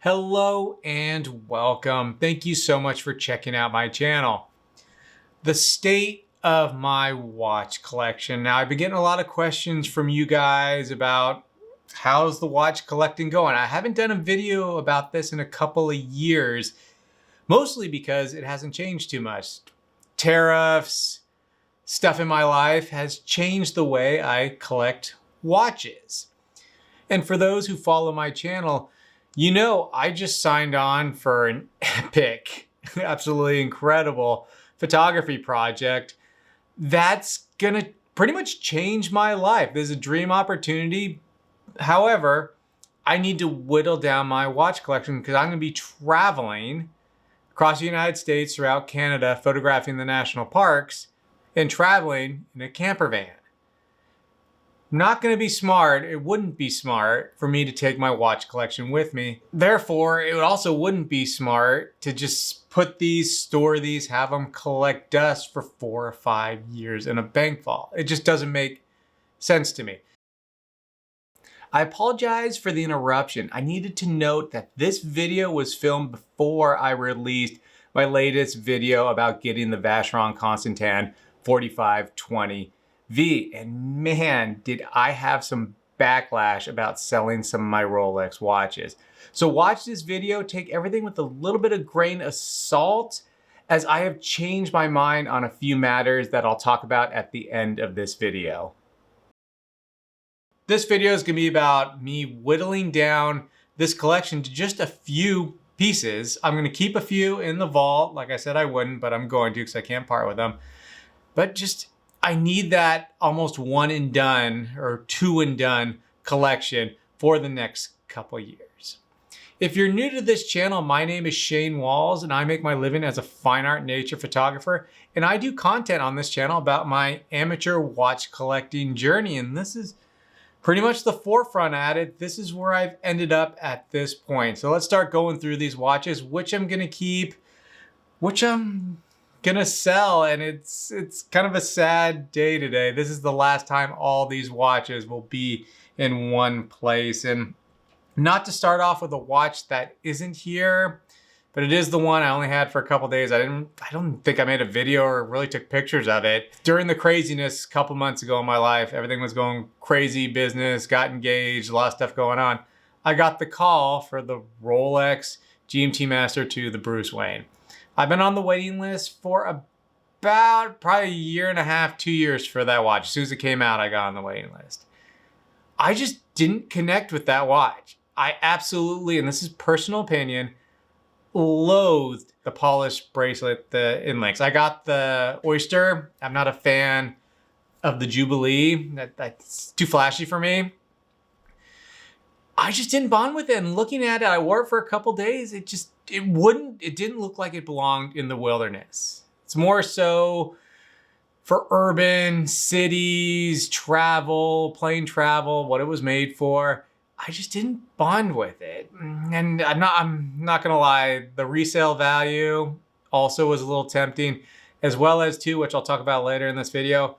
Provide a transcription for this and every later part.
Hello and welcome. Thank you so much for checking out my channel. The state of my watch collection. Now, I've been getting a lot of questions from you guys about how's the watch collecting going. I haven't done a video about this in a couple of years, mostly because it hasn't changed too much. Tariffs, stuff in my life has changed the way I collect watches. And for those who follow my channel, you know, I just signed on for an epic, absolutely incredible photography project that's gonna pretty much change my life. There's a dream opportunity. However, I need to whittle down my watch collection because I'm gonna be traveling across the United States, throughout Canada, photographing the national parks and traveling in a camper van. Not going to be smart. It wouldn't be smart for me to take my watch collection with me. Therefore, it also wouldn't be smart to just put these, store these, have them collect dust for 4 or 5 years in a bank vault. It just doesn't make sense to me. I apologize for the interruption. I needed to note that this video was filmed before I released my latest video about getting the Vacheron Constantin 4520V. And man, did I have some backlash about selling some of my Rolex watches. So watch this video, take everything with a little bit of grain of salt, as I have changed my mind on a few matters that I'll talk about at the end of this video. This video is gonna be about me whittling down this collection to just a few pieces. I'm gonna keep a few in the vault. Like I said, I wouldn't, but I'm going to because I can't part with them. But just, I need that almost one and done or two and done collection for the next couple years. If you're new to this channel, my name is Shane Walls and I make my living as a fine art nature photographer. And I do content on this channel about my amateur watch collecting journey. And this is pretty much the forefront at it. This is where I've ended up at this point. So let's start going through these watches, which I'm gonna keep, which I'm gonna sell. And it's kind of a sad day today. This is the last time all these watches will be in one place. And not to start off with a watch that isn't here, but it is the one I only had for a couple days. I don't think I made a video or really took pictures of it. During the craziness a couple months ago in my life, everything was going crazy, business, got engaged, a lot of stuff going on. I got the call for the Rolex GMT Master 2, the Bruce Wayne. I've been on the waiting list for about probably a year and a half, 2 years for that watch. As soon as it came out, I got on the waiting list. I just didn't connect with that watch. I absolutely, and this is personal opinion, loathed the polished bracelet, the inlinks. I got the Oyster. I'm not a fan of the Jubilee. That's too flashy for me. I just didn't bond with it. And looking at it, I wore it for a couple days. It didn't look like it belonged in the wilderness. It's more so for urban cities, travel, plane travel, what it was made for. I just didn't bond with it. And I'm not gonna lie, the resale value also was a little tempting, as well as too, which I'll talk about later in this video.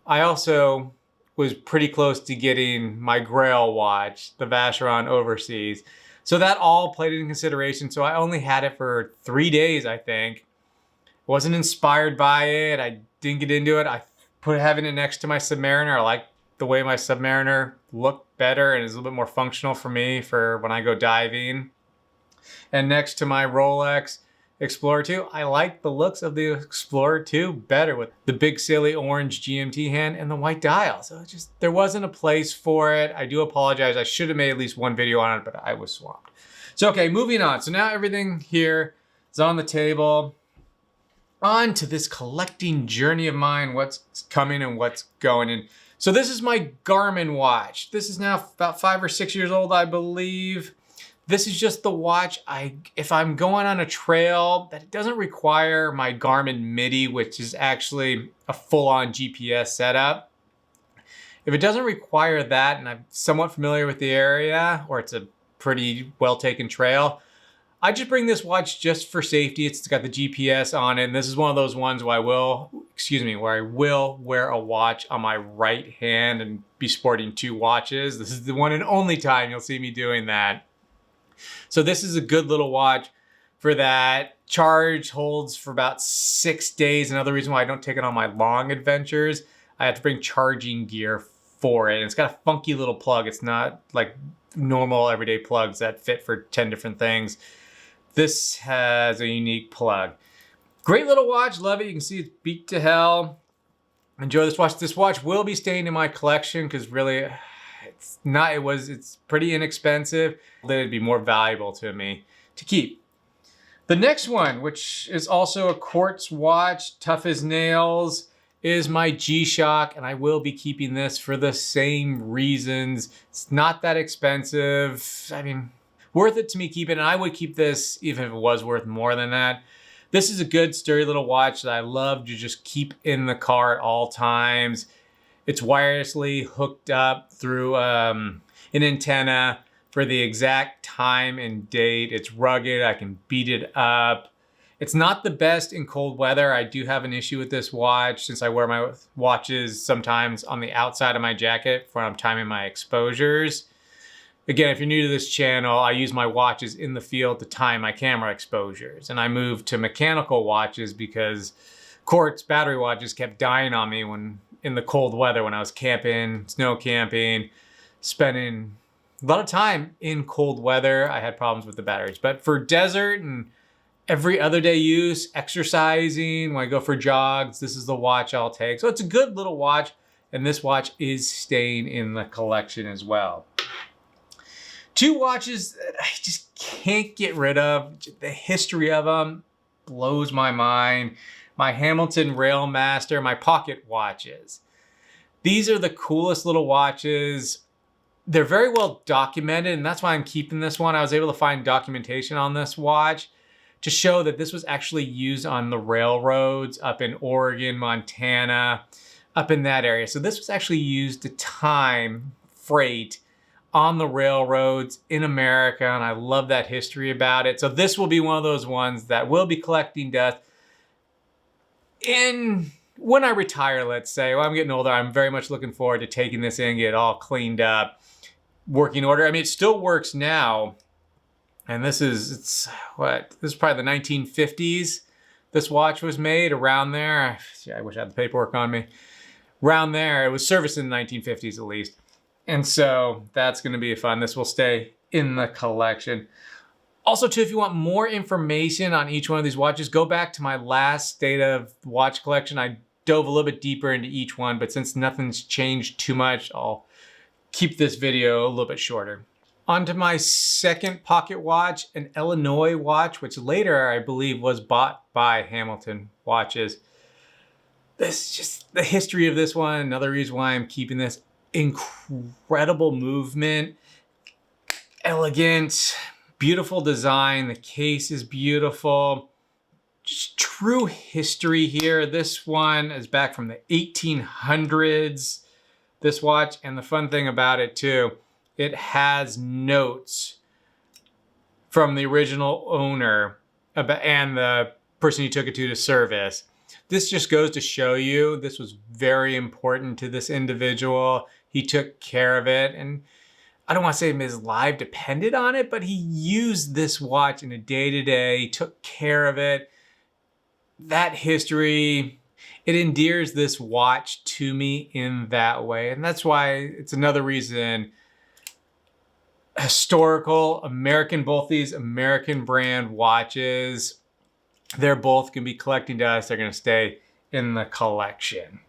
I also was pretty close to getting my Grail watch, the Vacheron Overseas. So that all played into consideration. So I only had it for 3 days, I think. Wasn't inspired by it. I didn't get into it. I put having it next to my Submariner. I like the way my Submariner looked better and is a little bit more functional for me for when I go diving. And next to my Rolex Explorer 2, I like the looks of the Explorer 2 better with the big silly orange GMT hand and the white dial. So there wasn't a place for it. I do apologize. I should have made at least one video on it, but I was swamped. So okay, moving on. So now everything here is on the table. On to this collecting journey of mine, what's coming and what's going in. So this is my Garmin watch. This is now about 5 or 6 years old, I believe. This is just the watch if I'm going on a trail that doesn't require my Garmin MIDI, which is actually a full-on GPS setup. If it doesn't require that, and I'm somewhat familiar with the area, or it's a pretty well-taken trail, I just bring this watch just for safety. It's got the GPS on it, and this is one of those ones where I will wear a watch on my right hand and be sporting 2 watches. This is the one and only time you'll see me doing that. So this is a good little watch for that. Charge holds for about 6 days. Another reason why I don't take it on my long adventures, I have to bring charging gear for it. And it's got a funky little plug. It's not like normal everyday plugs that fit for 10 different things. This has a unique plug. Great little watch, love it. You can see it's beat to hell. Enjoy this watch. This watch will be staying in my collection because really it's pretty inexpensive. Then it'd be more valuable to me to keep. The next one, which is also a quartz watch, tough as nails, is my G-Shock, and I will be keeping this for the same reasons. It's not that expensive. I mean, worth it to me keeping it. I would keep this even if it was worth more than that. This is a good sturdy little watch that I love to just keep in the car at all times. It's wirelessly hooked up through an antenna for the exact time and date. It's rugged, I can beat it up. It's not the best in cold weather. I do have an issue with this watch since I wear my watches sometimes on the outside of my jacket when I'm timing my exposures. Again, if you're new to this channel, I use my watches in the field to time my camera exposures. And I moved to mechanical watches because quartz battery watches kept dying on me when in the cold weather when I was camping, snow camping, spending a lot of time in cold weather. I had problems with the batteries. But for desert and every other day use, exercising, when I go for jogs, this is the watch I'll take. So it's a good little watch, and this watch is staying in the collection as well. Two watches that I just can't get rid of. The history of them blows my mind. My Hamilton Railmaster, my pocket watches. These are the coolest little watches. They're very well documented, and that's why I'm keeping this one. I was able to find documentation on this watch to show that this was actually used on the railroads up in Oregon, Montana, up in that area. So this was actually used to time freight on the railroads in America, and I love that history about it. So this will be one of those ones that will be collecting dust. And when I retire, let's say, well, I'm getting older, I'm very much looking forward to taking this in, get it all cleaned up, working order. I mean, it still works now. And this is probably the 1950s. This watch was made around there. I wish I had the paperwork on me. Around there, it was serviced in the 1950s at least. And so that's gonna be fun. This will stay in the collection. Also too, if you want more information on each one of these watches, go back to my last State of Watch collection. I dove a little bit deeper into each one, but since nothing's changed too much, I'll keep this video a little bit shorter. On to my second pocket watch, an Illinois watch, which later I believe was bought by Hamilton Watches. This just the history of this one, another reason why I'm keeping this. Incredible movement, elegant, beautiful design. The case is beautiful. Just true history here. This one is back from the 1800s, this watch. And the fun thing about it too, it has notes from the original owner and the person he took it to service. This just goes to show you this was very important to this individual. He took care of it, and I don't want to say his life depended on it, but he used this watch in a day-to-day. He took care of it. That history, it endears this watch to me in that way. And that's why it's another reason historical, American, both these American brand watches, they're both going to be collecting dust. They're going to stay in the collection.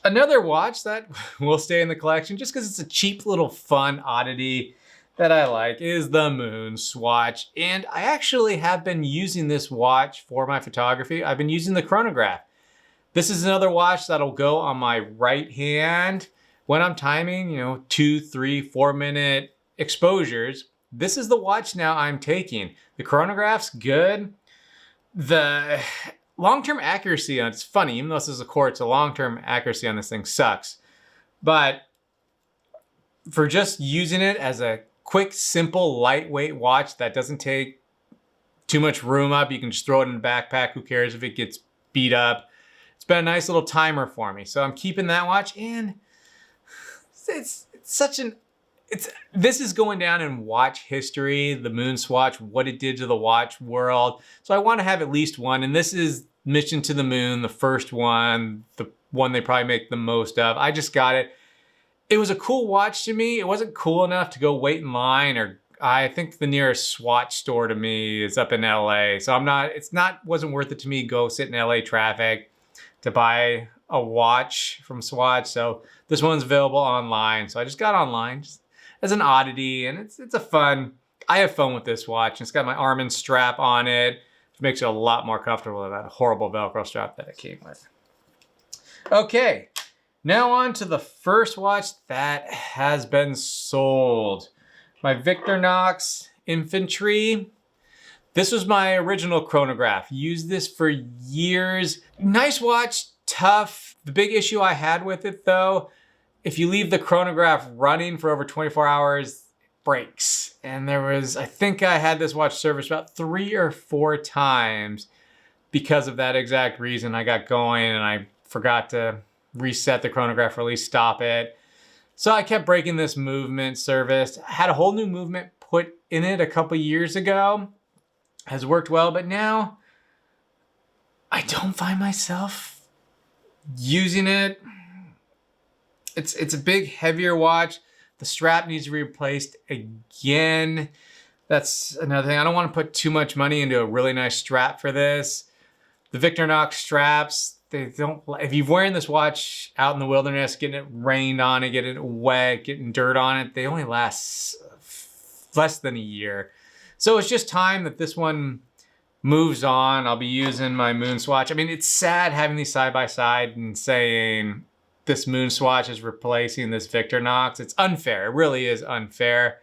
Another watch that will stay in the collection just because it's a cheap little fun oddity that I like is the Moon Swatch. And I actually have been using this watch for my photography. I've been using the chronograph. This is another watch that'll go on my right hand when I'm timing, 2, 3, 4 minute exposures. This is the watch now I'm taking. The chronograph's good. The long-term accuracy on it's funny, even though this is a quartz, the long-term accuracy on this thing sucks. But for just using it as a quick, simple, lightweight watch that doesn't take too much room up, you can just throw it in the backpack. Who cares if it gets beat up? It's been a nice little timer for me. So I'm keeping that watch, and it's such an this is going down in watch history, the moon swatch, what it did to the watch world. So I want to have at least one, and this is Mission to the Moon, the first one, the one they probably make the most of. I just got it. It was a cool watch to me. It wasn't cool enough to go wait in line, or I think the nearest Swatch store to me is up in LA. So wasn't worth it to me go sit in LA traffic to buy a watch from Swatch. So this one's available online. So I just got online just as an oddity, and I have fun with this watch. It's got my Armin strap on it, which makes it a lot more comfortable than that horrible Velcro strap that it came with. Okay. Now on to the first watch that has been sold. My Victorinox Infantry. This was my original chronograph. Used this for years. Nice watch, tough. The big issue I had with it though, if you leave the chronograph running for over 24 hours, it breaks. And I think I had this watch serviced about 3 or 4 times because of that exact reason. I got going and I forgot to reset the chronograph, or at least stop it. So I kept breaking this movement service. I had a whole new movement put in it a couple years ago. Has worked well, but now I don't find myself using it. It's a big, heavier watch. The strap needs to be replaced again. That's another thing. I don't want to put too much money into a really nice strap for this. The Victorinox straps, if you're wearing this watch out in the wilderness, getting it rained on it, getting it wet, getting dirt on it, they only last less than a year. So it's just time that this one moves on. I'll be using my moon swatch. I mean, it's sad having these side by side and saying this moon swatch is replacing this Victorinox. It's unfair. It really is unfair.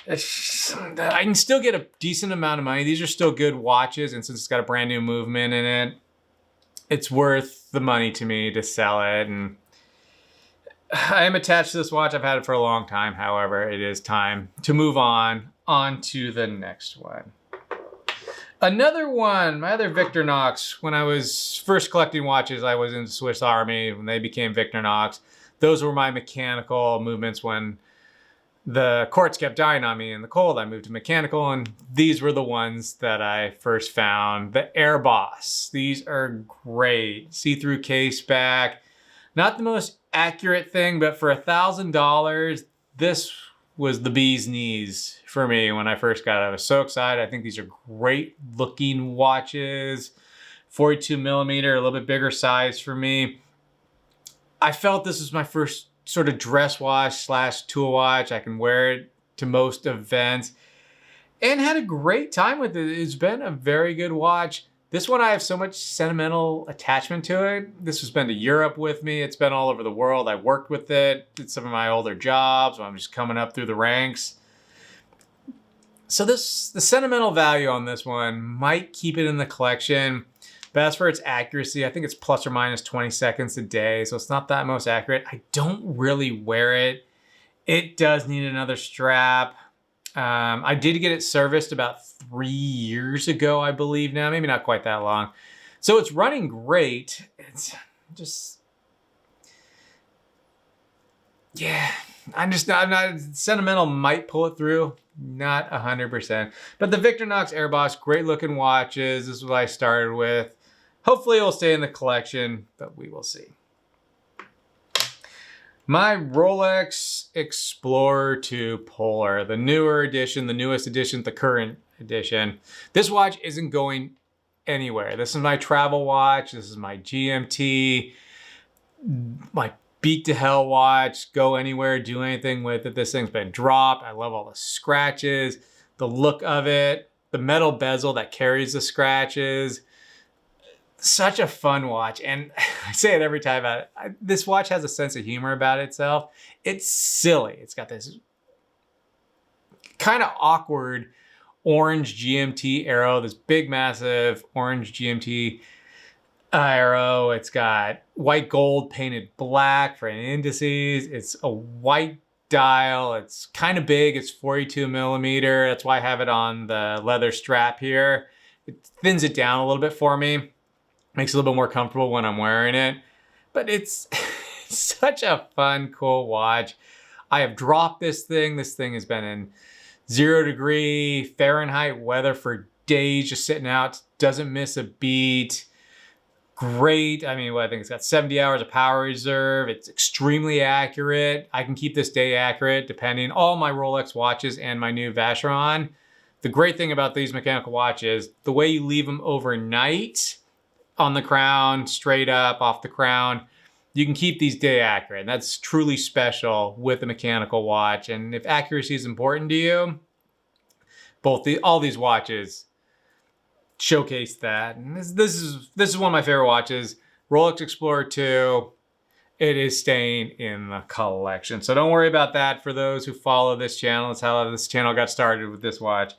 I can still get a decent amount of money. These are still good watches, and since it's got a brand new movement in it, it's worth the money to me to sell it. And I am attached to this watch. I've had it for a long time. However, it is time to move on to the next one. Another one, my other Victorinox, when I was first collecting watches, I was in the Swiss Army when they became Victorinox. Those were my mechanical movements. When the Quartz kept dying on me in the cold, I moved to mechanical, and these were the ones that I first found. The Air Boss. These are great. See-through case back. Not the most accurate thing, but for $1,000, this was the bee's knees for me when I first got it. I was so excited. I think these are great looking watches. 42 millimeter, a little bit bigger size for me. I felt this was my first sort of dress watch / tool watch. I can wear it to most events and had a great time with it. It's been a very good watch. This one, I have so much sentimental attachment to it. This has been to Europe with me. It's been all over the world. I worked with it, did some of my older jobs when I'm just coming up through the ranks. So the sentimental value on this one might keep it in the collection. But as for its accuracy, I think it's plus or minus 20 seconds a day. So it's not that most accurate. I don't really wear it. It does need another strap. I did get it serviced about 3 years ago, I believe now. Maybe not quite that long. So it's running great. It's just, yeah, I'm not, sentimental might pull it through. Not 100%. But the Victorinox Air Boss, great looking watches. This is what I started with. Hopefully it will stay in the collection, but we will see. My Rolex Explorer 2 Polar, the newer edition, the newest edition, the current edition. This watch isn't going anywhere. This is my travel watch. This is my GMT, my beat to hell watch. Go anywhere, do anything with it. This thing's been dropped. I love all the scratches, the look of it, the metal bezel that carries the scratches. Such a fun watch, and I say it every time. This watch has a sense of humor about itself. It's silly. It's got this kind of awkward orange GMT arrow, this big, massive orange GMT arrow. It's got white gold painted black for indices. It's a white dial. It's kind of big. It's 42 millimeter. That's why I have it on the leather strap here. It thins it down a little bit for me. Makes it a little bit more comfortable when I'm wearing it. But it's such a fun, cool watch. I have dropped this thing. This thing has been in 0-degree Fahrenheit weather for days, just sitting out, doesn't miss a beat. Great. I mean, I think it's got 70 hours of power reserve. It's extremely accurate. I can keep this day accurate depending all my Rolex watches and my new Vacheron. The great thing about these mechanical watches, the way you leave them overnight on the crown, straight up off the crown, you can keep these day accurate. And that's truly special with a mechanical watch. And if accuracy is important to you, all these watches showcase that. And this is one of my favorite watches. Rolex Explorer 2. It is staying in the collection. So don't worry about that for those who follow this channel. That's how this channel got started with this watch.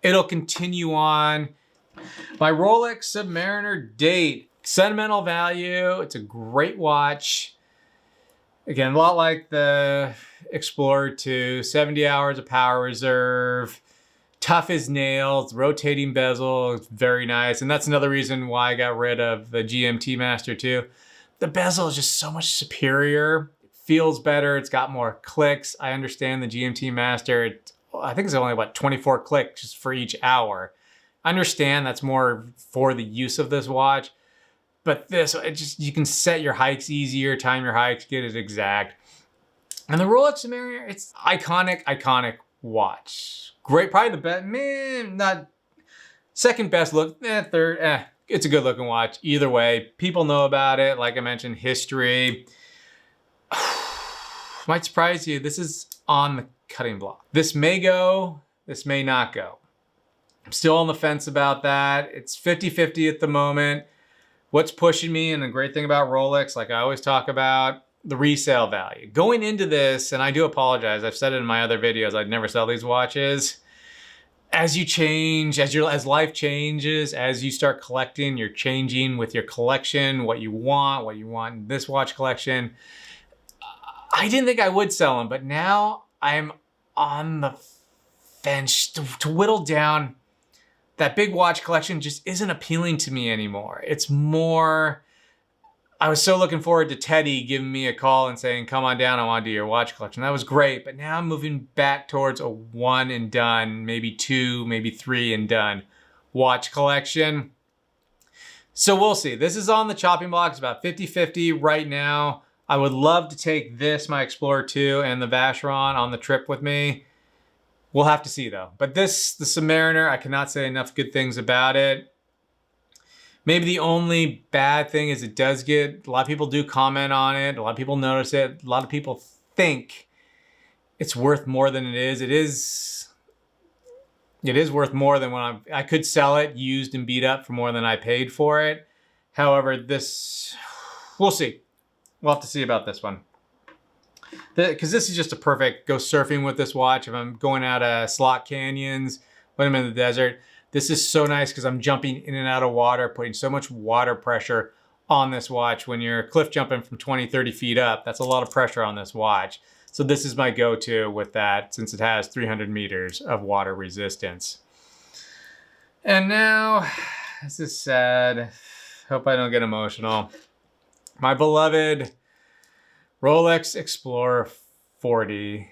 It'll continue on. My Rolex Submariner Date. Sentimental value. It's a great watch. Again, a lot like the Explorer 2. 70 hours of power reserve. Tough as nails, rotating bezel, it's very nice. And that's another reason why I got rid of the GMT Master 2. The bezel is just so much superior. It feels better, it's got more clicks. I understand the GMT Master, I think it's only about 24 clicks just for each hour. I understand that's more for the use of this watch, but this, you can set your hikes easier, time your hikes, get it exact. And the Rolex Submariner, it's iconic watch. Great, probably the best, not second best look, third, it's a good looking watch. Either way, people know about it. Like I mentioned, history. Might surprise you, this is on the cutting block. This may go, this may not go. I'm still on the fence about that. It's 50-50 at the moment. What's pushing me, and the great thing about Rolex, like I always talk about, the resale value. Going into this, and I do apologize, I've said it in my other videos, I'd never sell these watches. As you change, as life changes, as you start collecting, you're changing with your collection, what you want in this watch collection. I didn't think I would sell them, but now I'm on the fence to whittle down. That big watch collection just isn't appealing to me anymore. It's more, I was so looking forward to Teddy giving me a call and saying, come on down, I want to do your watch collection. That was great, but now I'm moving back towards a one and done, maybe two, maybe three and done watch collection. So we'll see. This is on the chopping block. It's about 50-50 right now. I would love to take this, my Explorer 2, and the Vacheron on the trip with me. We'll have to see though. But this, the Submariner, I cannot say enough good things about it. Maybe the only bad thing is it does get, a lot of people do comment on it, a lot of people notice it, a lot of people think it's worth more than it is. It is worth more than when I could sell it used and beat up for more than I paid for it. However, this, we'll see. We'll have to see about this one. Because this is just a perfect, go surfing with this watch. If I'm going out of slot canyons, when I'm in the desert, this is so nice because I'm jumping in and out of water, putting so much water pressure on this watch. When you're cliff jumping from 20, 30 feet up, that's a lot of pressure on this watch. So this is my go-to with that, since it has 300 meters of water resistance. And now, this is sad. Hope I don't get emotional. My beloved Rolex Explorer 40.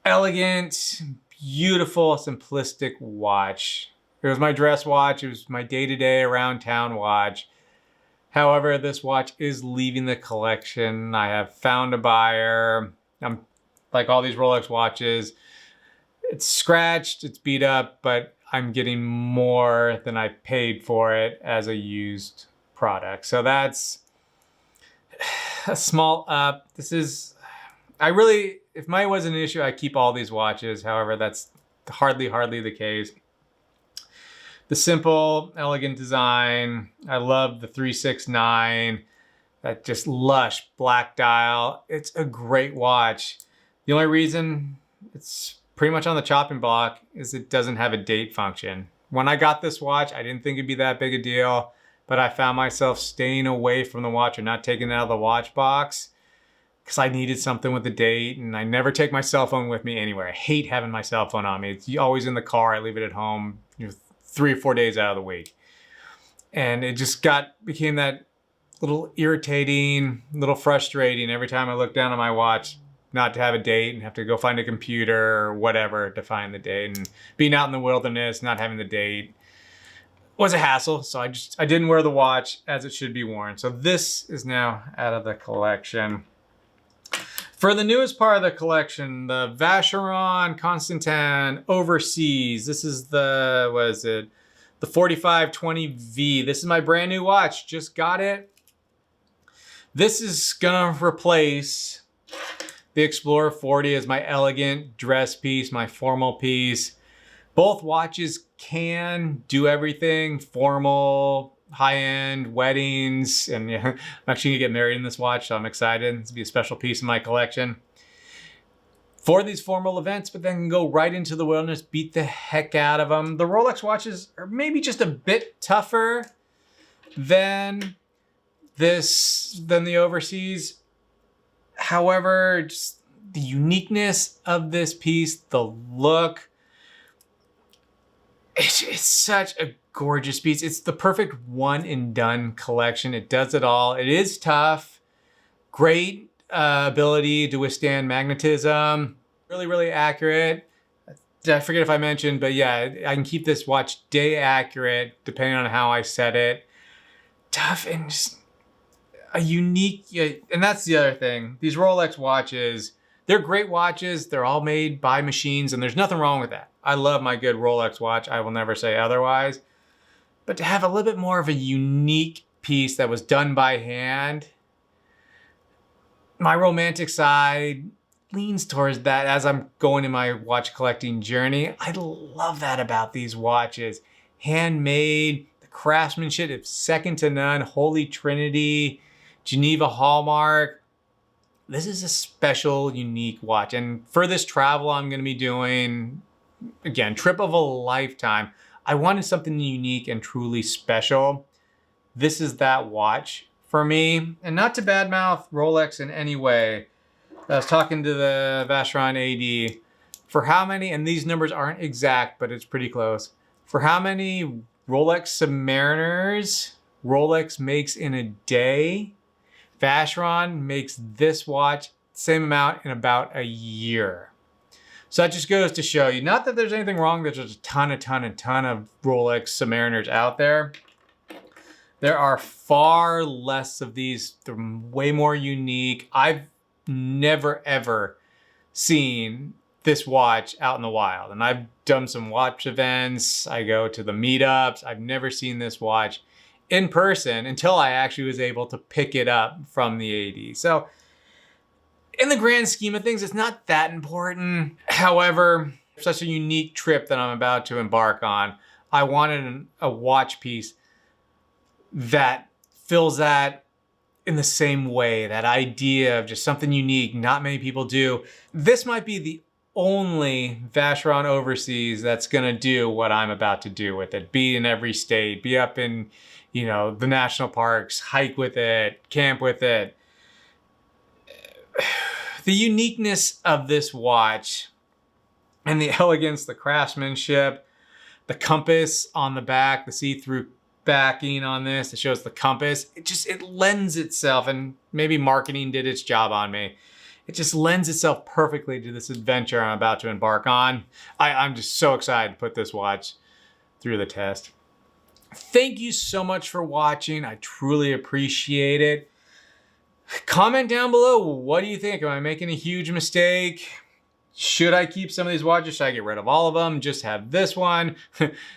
Elegant, beautiful, simplistic watch. It was my dress watch. It was my day-to-day around town watch. However, this watch is leaving the collection. I have found a buyer. I'm like all these Rolex watches. It's scratched, it's beat up, but I'm getting more than I paid for it as a used product. So that's a small up. This is, if money wasn't an issue, I'd keep all these watches. However, that's hardly the case. The simple, elegant design. I love the 369, that just lush black dial. It's a great watch. The only reason it's pretty much on the chopping block is it doesn't have a date function. When I got this watch, I didn't think it'd be that big a deal, but I found myself staying away from the watch or not taking it out of the watch box because I needed something with a date, and I never take my cell phone with me anywhere. I hate having my cell phone on me. It's always in the car. I leave it at home 3 or 4 days out of the week. And it just became that little irritating, little frustrating every time I look down at my watch. not to have a date and have to go find a computer or whatever to find the date. And being out in the wilderness, not having the date was a hassle. So I didn't wear the watch as it should be worn. So this is now out of the collection. For the newest part of the collection, the Vacheron Constantin Overseas. This is the, what is it? The 4520V. This is my brand new watch. Just got it. This is gonna replace the Explorer 40 as my elegant dress piece, my formal piece. Both watches can do everything, formal, high-end, weddings, and yeah, I'm actually gonna get married in this watch, so I'm excited. This will be a special piece in my collection for these formal events, but then can go right into the wilderness, beat the heck out of them. The Rolex watches are maybe just a bit tougher than the Overseas. However, just the uniqueness of this piece, the look, it's such a gorgeous piece. It's the perfect one and done collection. It does it all. It is tough, great ability to withstand magnetism, really, really accurate. I forget if I mentioned, but yeah, I can keep this watch day accurate depending on how I set it. Tough and just a unique, and that's the other thing. These Rolex watches, they're great watches. They're all made by machines, and there's nothing wrong with that. I love my good Rolex watch. I will never say otherwise. But to have a little bit more of a unique piece that was done by hand, my romantic side leans towards that as I'm going in my watch collecting journey. I love that about these watches. Handmade, the craftsmanship is second to none, Holy Trinity, Geneva hallmark. This is a special, unique watch. And for this travel I'm gonna be doing, again, trip of a lifetime, I wanted something unique and truly special. This is that watch for me. And not to badmouth Rolex in any way. I was talking to the Vacheron AD for how many, and these numbers aren't exact, but it's pretty close. For how many Rolex Submariners Rolex makes in a day, Vacheron makes this watch same amount in about a year. So that just goes to show you, not that there's anything wrong, there's just a ton of Rolex Submariners out there. There are far less of these. They're way more unique. I've never ever seen this watch out in the wild. And I've done some watch events. I go to the meetups. I've never seen this watch in person until I actually was able to pick it up from the AD. So in the grand scheme of things, it's not that important. However, such a unique trip that I'm about to embark on, I wanted a watch piece that fills that in the same way, that idea of just something unique, not many people do. This might be the only Vacheron Overseas that's gonna do what I'm about to do with it. Be in every state, be up in, you know, the national parks, hike with it, camp with it. The uniqueness of this watch and the elegance, the craftsmanship, the compass on the back, the see-through backing on this, it shows the compass. It lends itself, and maybe marketing did its job on me. It just lends itself perfectly to this adventure I'm about to embark on. I'm just so excited to put this watch through the test. Thank you so much for watching. I truly appreciate it. Comment down below, what do you think? Am I making a huge mistake? Should I keep some of these watches? Should I get rid of all of them? Just have this one?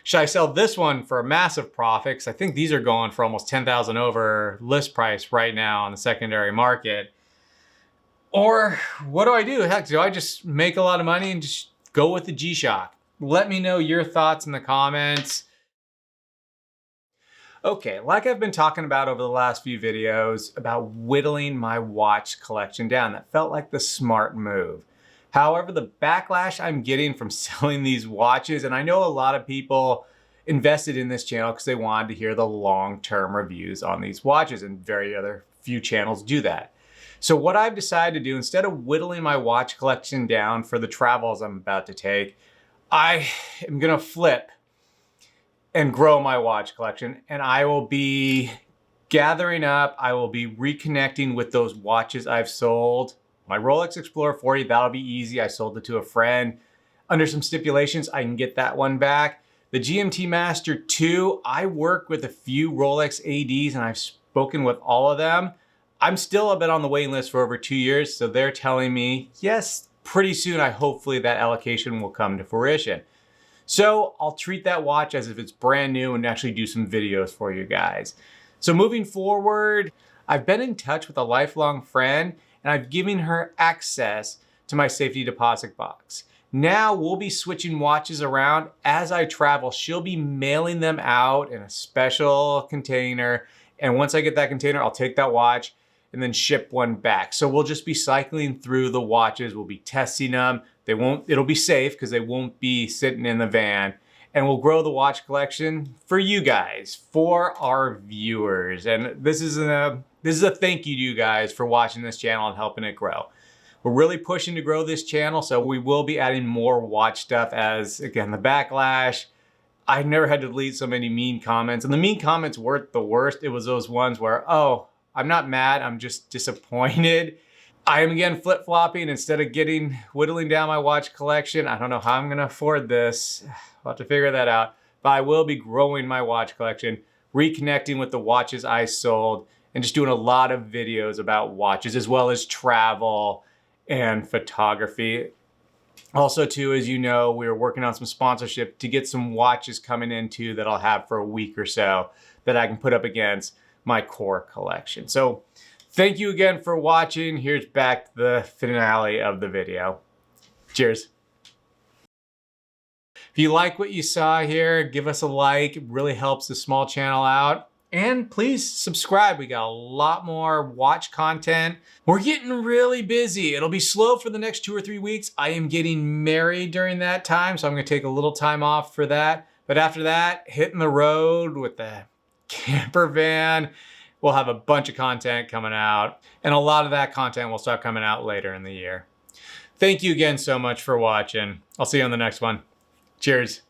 Should I sell this one for a massive profit? 'Cause I think these are going for almost 10,000 over list price right now on the secondary market. Or what do? Heck, do I just make a lot of money and just go with the G-Shock? Let me know your thoughts in the comments. Okay, like I've been talking about over the last few videos about whittling my watch collection down, that felt like the smart move. However, the backlash I'm getting from selling these watches, and I know a lot of people invested in this channel because they wanted to hear the long-term reviews on these watches, and very other few channels do that. So what I've decided to do, instead of whittling my watch collection down for the travels I'm about to take, I am gonna flip and grow my watch collection, and I will be gathering up, I will be reconnecting with those watches I've sold My Rolex Explorer 40, that'll be easy. I sold it to a friend. Under some stipulations, I can get that one back. The GMT Master 2, I work with a few Rolex ADs and I've spoken with all of them. I'm still a bit on the waiting list for over 2 years, so they're telling me, yes, pretty soon, hopefully that allocation will come to fruition. So I'll treat that watch as if it's brand new and actually do some videos for you guys. So moving forward, I've been in touch with a lifelong friend and I've given her access to my safety deposit box. Now we'll be switching watches around as I travel. She'll be mailing them out in a special container. And once I get that container, I'll take that watch and then ship one back. So we'll just be cycling through the watches. We'll be testing them. It'll be safe because they won't be sitting in the van. And we'll grow the watch collection for you guys, for our viewers. And this is a thank you to you guys for watching this channel and helping it grow. We're really pushing to grow this channel, so we will be adding more watch stuff as, again, the backlash. I've never had to delete so many mean comments. And the mean comments weren't the worst. It was those ones where, oh, I'm not mad, I'm just disappointed. I am again flip-flopping instead of whittling down my watch collection. I don't know how I'm gonna afford this. I'll have to figure that out. But I will be growing my watch collection, reconnecting with the watches I sold, and just doing a lot of videos about watches as well as travel and photography. Also too, as you know, we're working on some sponsorship to get some watches coming in too that I'll have for a week or so that I can put up against my core collection. So thank you again for watching. Here's back to the finale of the video. Cheers. If you like what you saw here, give us a like. It really helps the small channel out. And please subscribe. We got a lot more watch content. We're getting really busy. It'll be slow for the next 2 or 3 weeks. I am getting married during that time, so I'm gonna take a little time off for that. But after that, hitting the road with the camper van. We'll have a bunch of content coming out, and a lot of that content will start coming out later in the year. Thank you again so much for watching. I'll see you on the next one. Cheers.